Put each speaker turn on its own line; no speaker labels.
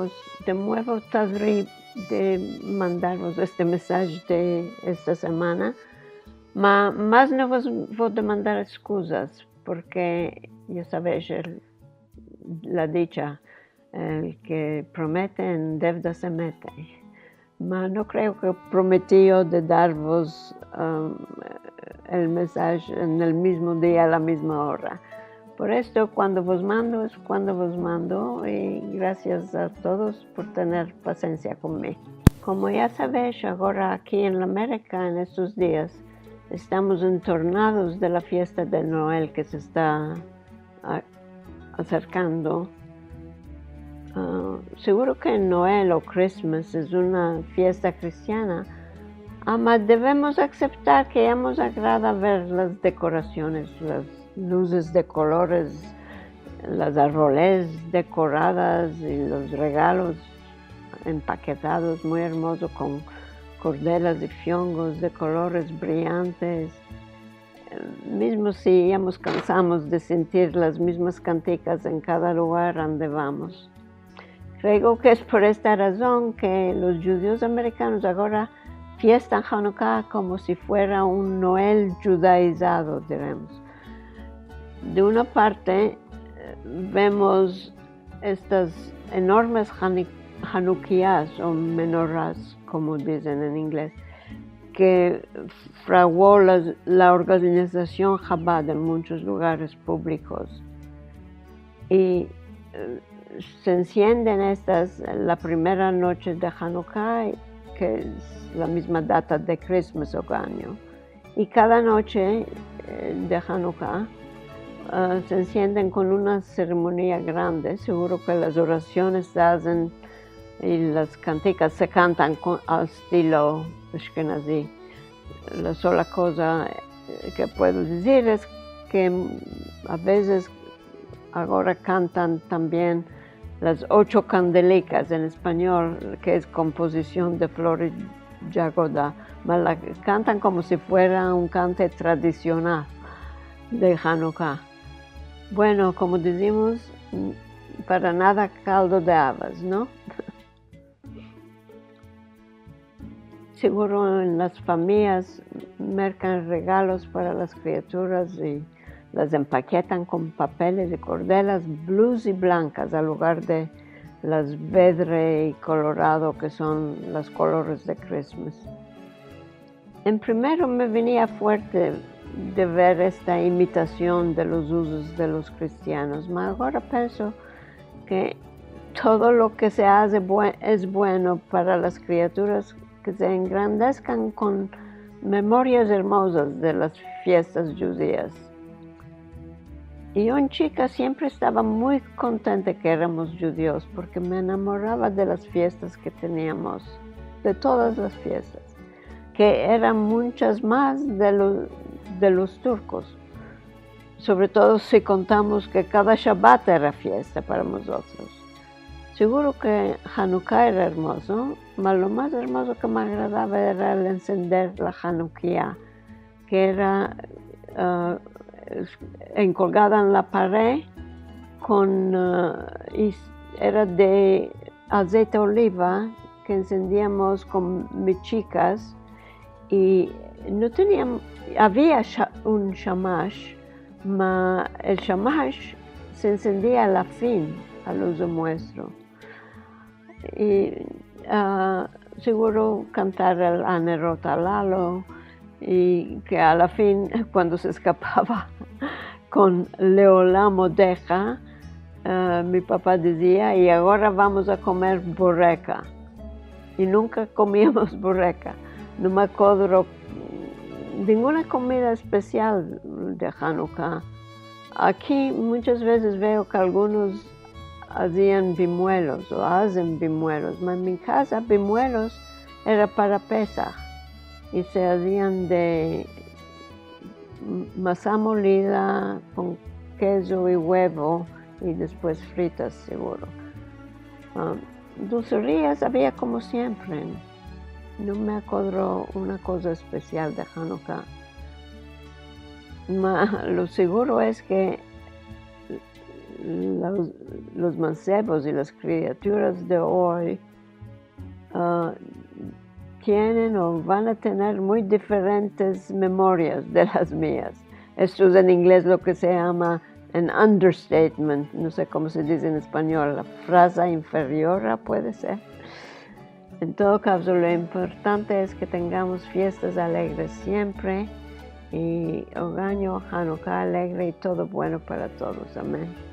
queremos de nuevo Tadri de mandaros este mensaje de esta semana, mas no vos voy a mandar excusas, porque ya sabéis, la dicha, el que promete en deuda se mete. Mas no creo que prometí yo de daros el mensaje en el mismo día, a la misma hora. Por esto, cuando vos mando, es cuando vos mando, y gracias a todos por tener paciencia conmigo. Como ya sabéis, ahora aquí en América, en estos días, estamos entornados de la fiesta de Noel que se está acercando. Seguro que Noel o Christmas es una fiesta cristiana, mas debemos aceptar que ya nos agrada ver las decoraciones, las luces de colores, las árboles decoradas y los regalos empaquetados muy hermosos con cordelas y fiongos de colores brillantes. Mismo si ya nos cansamos de sentir las mismas canticas en cada lugar donde vamos. Creo que es por esta razón que los judíos americanos ahora fiestan Hanukkah como si fuera un Noel judaizado, diremos. De una parte, vemos estas enormes Hanukkías o menorás, como dicen en inglés, que fraguó la organización Chabad en muchos lugares públicos. Y se encienden estas la primera noche de Hanukkah, que es la misma data de Christmas o año. Y cada noche de Hanukkah se encienden con una ceremonia grande. Seguro que las oraciones se hacen y las canticas se cantan al estilo Ashkenazi. La sola cosa que puedo decir es que a veces ahora cantan también las 8 candelicas en español, que es composición de Flores Jagoda, mas la cantan como si fuera un cante tradicional de Hanukkah. Bueno, como decimos, para nada caldo de habas, ¿no? Seguro en las familias mercan regalos para las criaturas y las empaquetan con papeles y cordelas blues y blancas al lugar de las verde y colorado que son los colores de Christmas. En primero me venía fuerte de ver esta imitación de los usos de los cristianos, pero ahora pienso que todo lo que se hace es bueno para las criaturas que se engrandezcan con memorias hermosas de las fiestas judías. Y yo en chica siempre estaba muy contenta que éramos judíos porque me enamoraba de las fiestas que teníamos, de todas las fiestas, que eran muchas más de los turcos. Sobre todo si contamos que cada Shabbat era fiesta para nosotros. Seguro que Hanukkah era hermoso, pero lo más hermoso que me agradaba era el encender la Hanukkah, que era encolgada en la pared y era de aceite de oliva que encendíamos con mechicas y no teníamos, había un shamash, pero el shamash se encendía a la fin, al uso nuestro. Y seguro cantar el Anerot Alalo, y que a la fin, cuando se escapaba con Leolam Odeja, mi papá decía, y ahora vamos a comer borreca. Y nunca comíamos borreca. No me acuerdo ninguna comida especial de Hanukkah. Aquí muchas veces veo que algunos hacían bimuelos o hacen bimuelos, pero en mi casa bimuelos era para Pesach y se hacían de masa molida con queso y huevo y después fritas seguro. Dulcerías había como siempre. No me acuerdo una cosa especial de Hanukkah. Lo seguro es que los, los mancebos y las criaturas de hoy tienen o van a tener muy diferentes memorias de las mías. Esto es en inglés lo que se llama un understatement, no sé cómo se dice en español, la frase inferior puede ser. En todo caso, lo importante es que tengamos fiestas alegres siempre y un año Hanukkah alegre y todo bueno para todos. Amén.